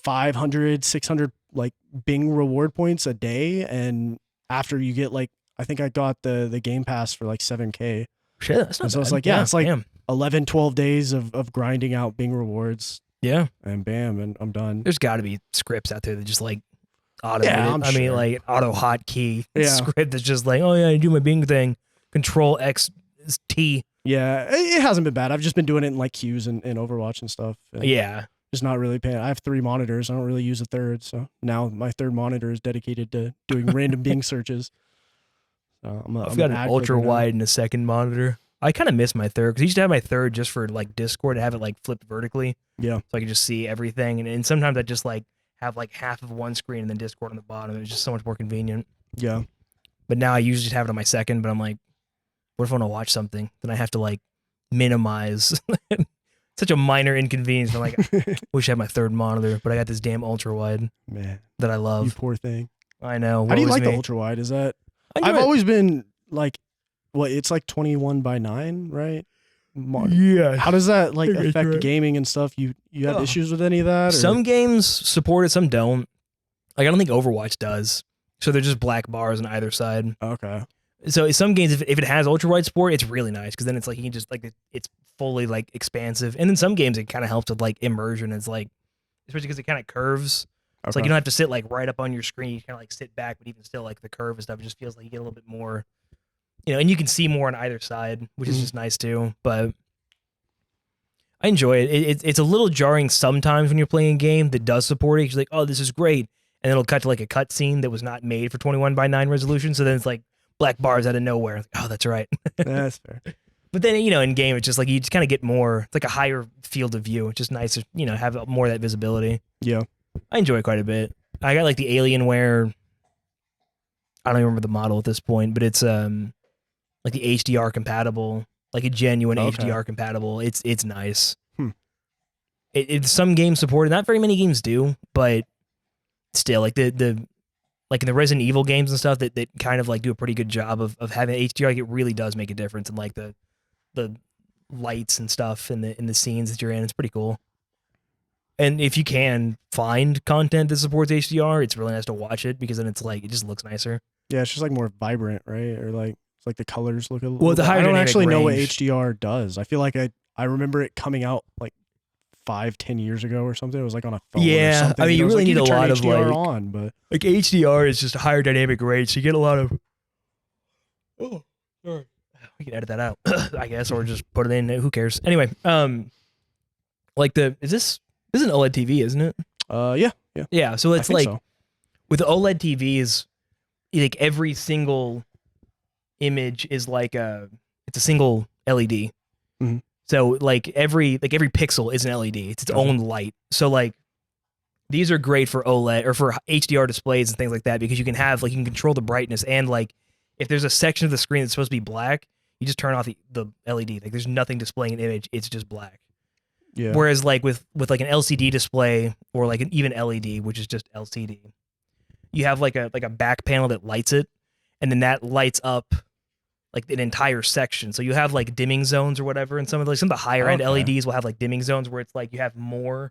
500, 600 like Bing reward points a day, and after you get like I think I got the Game Pass for like 7K. shit. That's not And so it's bad. like, yeah, it's like- damn. 11, 12 days of grinding out Bing rewards, Yeah. and bam, and I'm done. There's got to be scripts out there that just like automate Yeah, it. I'm I mean, sure. like auto hotkey Yeah. script that's just like, oh yeah, I do my Bing thing, Control X T. Yeah, it hasn't been bad. I've just been doing it in like queues and Overwatch and stuff. and Yeah. Just not really paying. I have 3 monitors. I don't really use a third. So now my third monitor is dedicated to doing random Bing searches. So I've got an ultra wide and a second monitor. I kind of miss my third because I used to have my third just for like Discord to have it like flipped vertically. Yeah. So I could just see everything. And sometimes I just like have like half of one screen and then Discord on the bottom. It was just so much more convenient. Yeah. But now I usually just have it on my second, but I'm like, what if I want to watch something? Then I have to like minimize. Such a minor inconvenience. I'm like, wish I had my third monitor, but I got this damn ultra wide Man, that I you love. poor thing. I know. How do you woe is like the me. ultra wide? Is that I I've enjoy it. always been like, what? It's like 21:9, right? Yeah. How does that like think it's affect right. gaming and stuff? You have Oh. issues with any of that? Or? Some games support it, some don't. Like I don't think Overwatch does. So they're just black bars on either side. Okay. So some games, if it has ultra wide support, it's really nice because then it's like you can just like it's fully like expansive. And in some games, it kind of helps with like immersion. It's like especially because it kind of curves. It's like you don't have to sit like right up on your screen. You kind of like sit back, but even still, like the curve and stuff, it just feels like you get a little bit more, and you can see more on either side, which is Mhm. just nice too. But I enjoy it. It's a little jarring sometimes when you're playing a game that does support it. You're like, oh, this is great, and it'll cut to like a cutscene that was not made for 21:9 resolution. So then it's like black bars out of nowhere. Like, oh, that's right. That's fair. But then in game, it's just like you just kind of get more. It's like a higher field of view. It's just nice to have more of that visibility. Yeah. I enjoy it quite a bit. I got like the Alienware. I don't even remember the model at this point, but it's like the HDR compatible, like a genuine Okay. HDR compatible. It's nice. Hmm. Some games support it. Not very many games do, but still, like the like in the Resident Evil games and stuff that kind of like do a pretty good job of having HDR. Like it really does make a difference in like the lights and stuff in the scenes that you're in. It's pretty cool. And if you can find content that supports HDR, it's really nice to watch it because then it's like it just looks nicer. Yeah, it's just like more vibrant, right? Or like it's like the colors look a little. Well, the bit- higher I don't dynamic actually know what range. HDR does. I feel like I remember it coming out like 5-10 years ago or something. It was like on a phone. Yeah, or something. I mean, and it you was really like, need can a turn lot of, HDR like- on, but Like HDR is just a higher dynamic range, so you get a lot of. Oh, sorry. We can edit that out, I guess, or just put it in. Who cares? Anyway, like this is an OLED TV, isn't it? yeah, Yeah, so I it's think like so. With OLED TVs, like every single image is like it's a single LED. Mhm. So like every pixel is an LED. It's its Gotcha. own light. So like these are great for OLED or for HDR displays and things like that because you can have like you can control the brightness and like if there's a section of the screen that's supposed to be black, you just turn off the LED. Like there's nothing displaying an image. It's just black. Yeah. Whereas like with like an LCD display or like an even LED, which is just LCD, you have like a back panel that lights it, and then that lights up like an entire section. So you have like dimming zones or whatever, and some of the higher end Okay. LEDs will have like dimming zones where it's like you have more,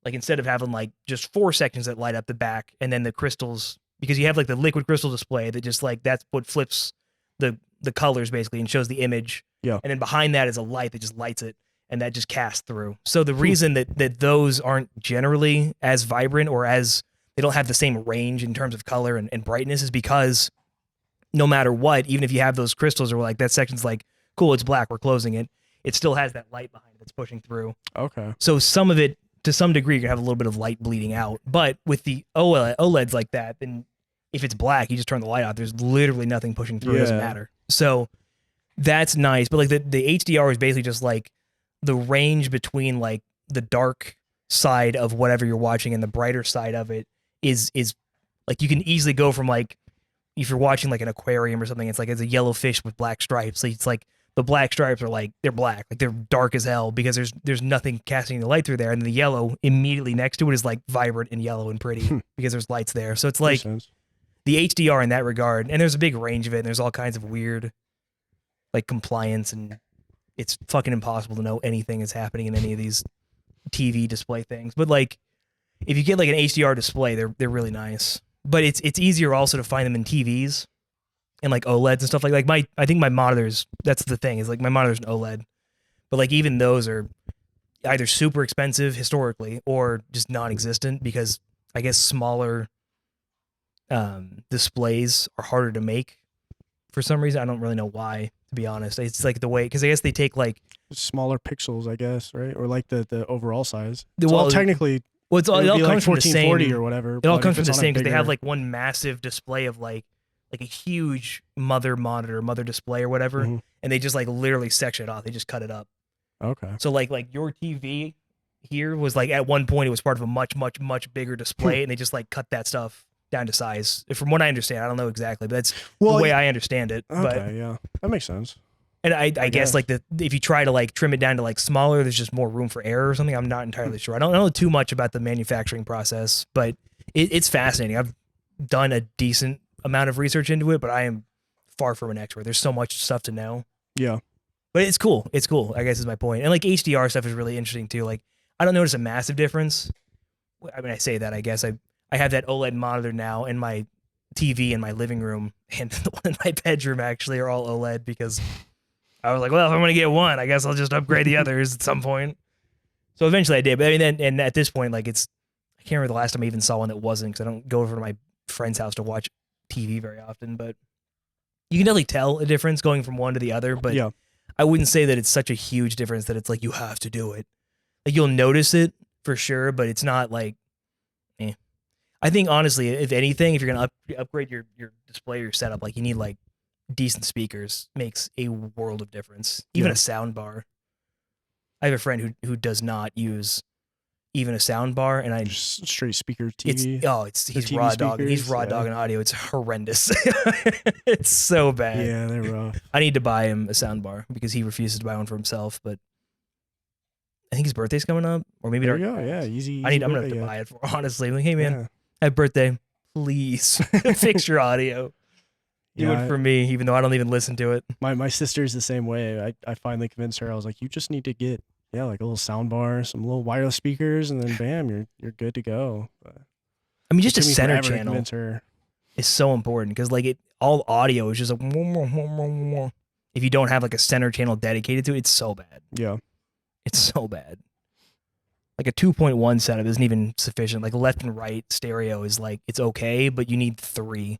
like instead of having like just 4 sections that light up the back and then the crystals, because you have like the liquid crystal display that just like that's what flips the colors basically and shows the image. Yeah. And then behind that is a light that just lights it and that just casts through. So the reason that those aren't generally as vibrant or as they don't have the same range in terms of color and brightness is because no matter what, even if you have those crystals or like that section's like, cool, it's black, we're closing it, it still has that light behind it that's pushing through. Okay. So some of it, to some degree, you're gonna have a little bit of light bleeding out. But with the OLEDs like that, then if it's black, you just turn the light out. There's literally nothing pushing through. It doesn't Yeah. matter. So that's nice. But like the HDR is basically just like the range between like the dark side of whatever you're watching and the brighter side of it is like you can easily go from like if you're watching like an aquarium or something, it's like it's a yellow fish with black stripes. So it's like the black stripes are like they're black, like they're dark as hell because there's nothing casting the light through there, and the yellow immediately next to it is like vibrant and yellow and pretty because there's lights there. So it's like Makes sense. the HDR in that regard, and there's a big range of it, and there's all kinds of weird like compliance, and it's fucking impossible to know anything is happening in any of these TV display things. But like if you get like an HDR display, they're really nice. But it's easier also to find them in TVs and like OLEDs and stuff like I think my monitors, that's the thing, is like my monitor's an OLED. But like even those are either super expensive historically or just non-existent because I guess smaller displays are harder to make for some reason. I don't really know why, to be honest. It's like the way, because I guess they take like Smaller pixels, I guess, right? Or like the overall size. Well, Well, technically, well, it it would all be comes like from the 1440 same or whatever. It all but comes if from the it's on a same because they have bigger- like one massive display of like a huge mother display or whatever, Mhm. and they just like literally section it off. They just cut it up. Okay. So like your TV here was like at one point it was part of a much bigger display, and they just like cut that stuff down to size. From what I understand, I don't know exactly, but that's Well, the way I understand it. okay, But yeah, that makes sense. and I guess guess. like if you try to like trim it down to like smaller, there's just more room for error or something. I'm not entirely sure. I don't know too much about the manufacturing process, but it's fascinating. I've done a decent amount of research into it, but I am far from an expert. There's so much stuff to know. Yeah. But it's cool. It's cool, I guess is my point. And like HDR stuff is really interesting too. Like I don't notice a massive difference. I mean, I say that, I guess. I have that OLED monitor now, and my TV in my living room and the one in my bedroom actually are all OLED because I was like, well, if I'm going to get one, I guess I'll just upgrade the others at some point. So eventually I did. But I mean, and at this point, like I can't remember the last time I even saw one that wasn't, because I don't go over to my friend's house to watch TV very often. But you can definitely tell a difference going from one to the other. But Yeah. I wouldn't say that it's such a huge difference that it's like you have to do it. Like you'll notice it for sure, but it's not like, eh. I think honestly, if anything, if you're gonna upgrade your display or your setup, like you need like decent speakers. Makes a world of difference. Even Yeah. a sound bar. I have a friend who does not use even a sound bar, and Just straight speaker TV. he's TV raw dogging. He's speakers, raw yeah. dogging audio. It's horrendous. It's so bad. Yeah, they're rough. I need to buy him a sound bar because he refuses to buy one for himself. But I think his birthday's coming up, or maybe There our- you go. Yeah, easy. I'm gonna have birthday, to yeah. buy it for honestly. I'm like, hey man, Yeah. happy birthday! Please fix your audio. Do Yeah, it for me, even though I don't even listen to it. my sister's the same way. I finally convinced her. I was like, you just need to get like a little sound bar, some little wireless speakers, and then bam, you're good to go. But I mean, just it a took me center forever to channel convince her. is so important because like all audio is just like if you don't have like a center channel dedicated to it, it's so bad. Yeah. It's so bad. Like a 2.1 setup isn't even sufficient. Like left and right stereo is like it's okay, but you need 3.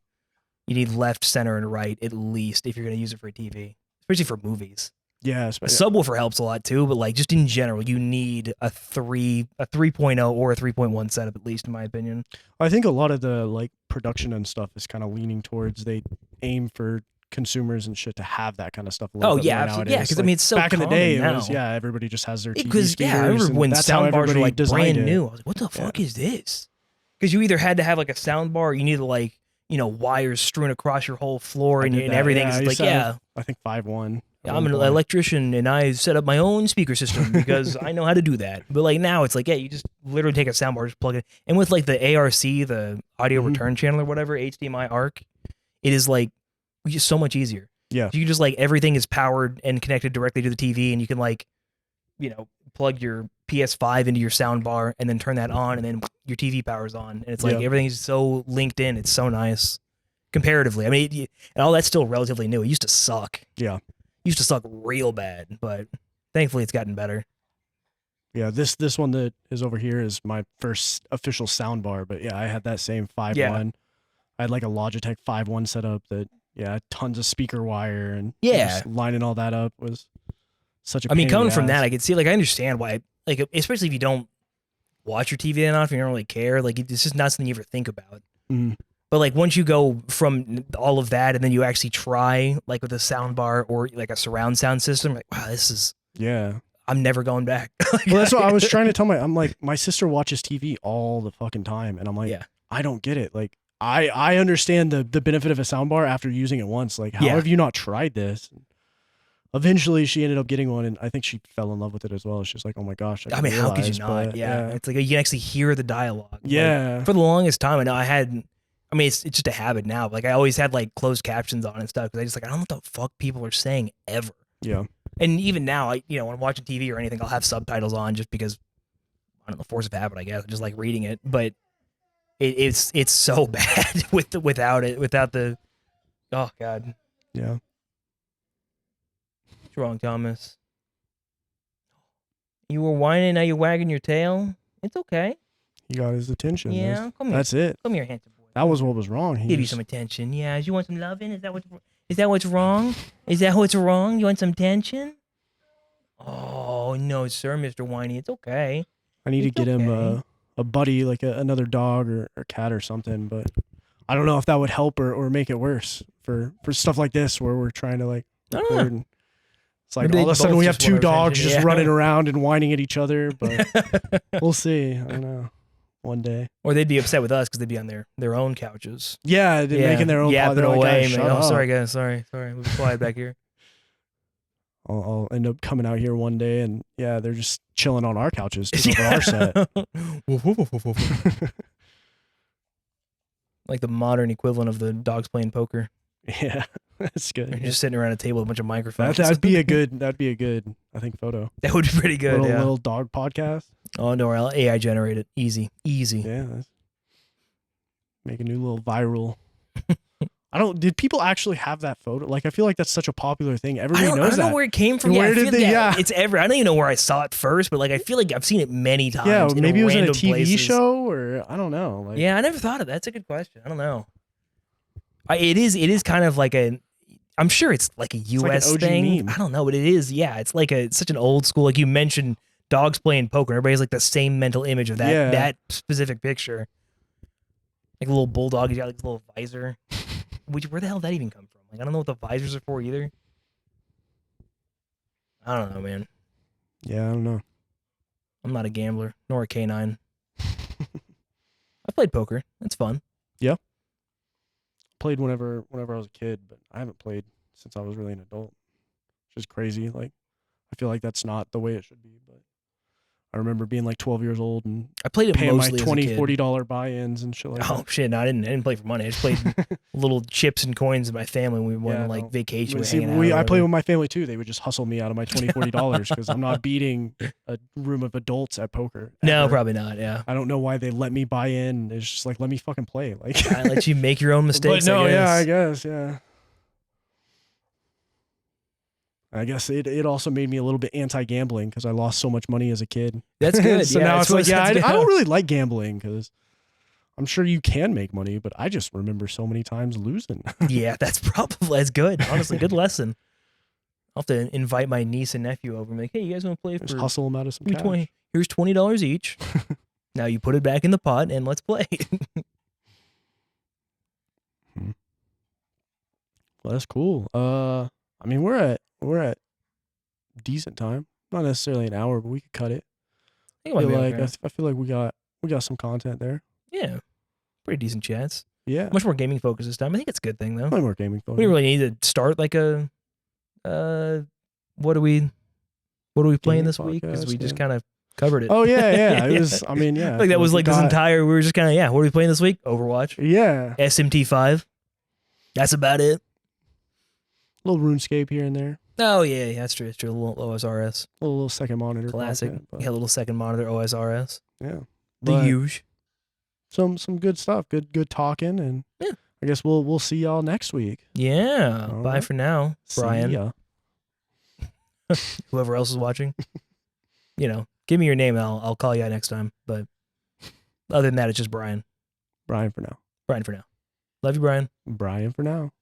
You need left, center, and right at least if you're gonna use it for a TV, especially for movies. Yeah, A especially, subwoofer helps a lot too, but like just in general, you need a 3.0 or a 3.1 setup at least, in my opinion. I think a lot of the like production and stuff is kind of leaning towards they aim for consumers and shit to have that kind of stuff a little Oh bit yeah, more absolutely. nowadays. Yeah, because I Like, mean it's so back in the common day, it now. was everybody just has their TV Because speakers. I remember and when that's how sound bars were everybody like designed brand it. new. I was like, what the fuck is this? Because you either had to have like a sound bar, or you needed like wires strewn across your whole floor, I and, did and that. everything Yeah, I is used like to have, I think 5.1. I'm an electrician and I set up my own speaker system because I know how to do that. But like now it's like, you just literally take a soundbar, just plug it. And with like the ARC, the audio Mhm. return channel or whatever, HDMI ARC, it is like just so much easier. Yeah. You just like everything is powered and connected directly to the TV, and you can like, plug your PS5 into your soundbar and then turn that on, and then your TV powers on. And it's like Yeah. everything's so linked in. It's so nice comparatively. I mean, and all that's still relatively new. It used to suck. Yeah. Used to suck real bad, but thankfully it's gotten better. Yeah, this one that is over here is my first official sound bar, but yeah, I had that same 5.1. I had like a Logitech 5.1 setup that tons of speaker wire and just lining all that up was such a I mean, pain in coming the from that, ass. I could see, like, I understand why, like, especially if you don't watch your TV enough, you don't really care. Like, it's just not something you ever think about. Mhm. But like once you go from all of that and then you actually try like with a sound bar or like a surround sound system, like, wow, this is, I'm never going back. Well, that's what I was trying to tell I'm like, my sister watches TV all the fucking time, and I'm like, I don't get it. Like, I understand the benefit of a soundbar after using it once. Like, how have you not tried this? Eventually, she ended up getting one, and I think she fell in love with it as well. She's like, "Oh my gosh!" I mean, how could you not? Yeah, it's like you can actually hear the dialogue. Yeah. Like, for the longest time, I know I had. I mean, it's just a habit now. Like I always had like closed captions on and stuff because I just like I don't know what the fuck people are saying ever. Yeah. And even now, when I'm watching TV or anything, I'll have subtitles on just because I don't know, force of habit, I guess. I just like reading it, but it's so bad without the. Oh God. Yeah. What's wrong, Thomas? You were whining, now you're wagging your tail. It's okay. He got his attention. Yeah, come here. That's it. Come here, handsome boy. That was what was wrong. Give you some attention. Yeah, you want some loving? Is that what's wrong? Is that what's wrong? You want some attention? Oh no, sir, Mr. Whiny. It's okay. I need to get him a buddy, like another dog or cat or something, but I don't know if that would help or make it worse for stuff like this where we're trying to like record and it's like all of a sudden we have two dogs just running around and whining at each other, but we'll see. I don't know. One day. Or they'd be upset with us because they'd be on their own couches. Yeah, they're making their own. Yeah, they're like, away. Guys, oh, sorry, guys. Sorry. We'll be quiet back here. I'll end up coming out here one day and they're just chilling on our couches over our set. Like the modern equivalent of the dogs playing poker. Yeah, that's good. They're just sitting around a table with a bunch of microphones. That'd be a good, I think, photo. That would be pretty good. Little dog podcast. Oh no, I'll AI generate it. Easy. Yeah. Make a new little viral. Did people actually have that photo? Like, I feel like that's such a popular thing. Everybody knows that. I don't know where it came from. Where did they? Yeah, it's ever. I don't even know where I saw it first, but like I feel like I've seen it many times. Yeah, maybe it was in a TV places. show, or I don't know. Like, yeah, I never thought of that. That's a good question. I don't know. It is kind of like I'm sure it's like a US like thing. Meme. I don't know, but it is. Yeah, it's like such an old school. Like you mentioned, dogs playing poker. Everybody has like the same mental image of that specific picture. Like a little bulldog, he's got like this little visor. Where the hell did that even come from? Like I don't know what the visors are for either. I don't know, man. Yeah, I don't know. I'm not a gambler nor a canine. I played poker. It's fun. Yeah. Played whenever I was a kid, but I haven't played since I was really an adult. Which is crazy. Like, I feel like that's not the way it should be, but I remember being like 12 years old and I played it paying my mostly $20, as a kid. $40 buy-ins and shit like that. Oh shit! No, I didn't play for money. I just played little chips and coins with my family when we went on like vacation. I played with my family too. They would just hustle me out of my $20, $40 because I'm not beating a room of adults at poker. No, probably not. Yeah. I don't know why they let me buy in. It's just like, let me fucking play. Like, I let you make your own mistakes. But no, I guess. I guess it also made me a little bit anti-gambling because I lost so much money as a kid. That's good. So now it's like, I don't really like gambling because I'm sure you can make money, but I just remember so many times losing. Yeah, that's good. Honestly, good lesson. I'll have to invite my niece and nephew over. And be like, hey, you guys want to play Just for hustle them out of some cash. Here's $20 each. Now you put it back in the pot and let's play. Well, that's cool. I mean, we're at decent time. Not necessarily an hour, but we could cut it. I feel like we got some content there. Yeah, pretty decent chats. Yeah, Much more gaming focus this time. I think it's a good thing though. way more gaming focus. We didn't really need to start like a what are we playing Gaming this week? Because we podcast, just yeah. kind of covered it. Oh yeah. It was. I mean, yeah. like that was like this entire. We were just kind of what are we playing this week? Overwatch, Yeah, SMT5. That's about it. little RuneScape here and there. Oh yeah, that's true. It's true. A little OSRS, A little second monitor. classic. content, but Yeah, a little second monitor OSRS. yeah. The But huge. some good stuff. Good talking, and Yeah. I guess we'll see y'all next week. Yeah. All Bye right. for now, See Brian. ya. Whoever else is watching. Give me your name and I'll call you out next time. But other than that, it's just Brian. Brian for now. Brian for now. Love you, Brian. Brian for now.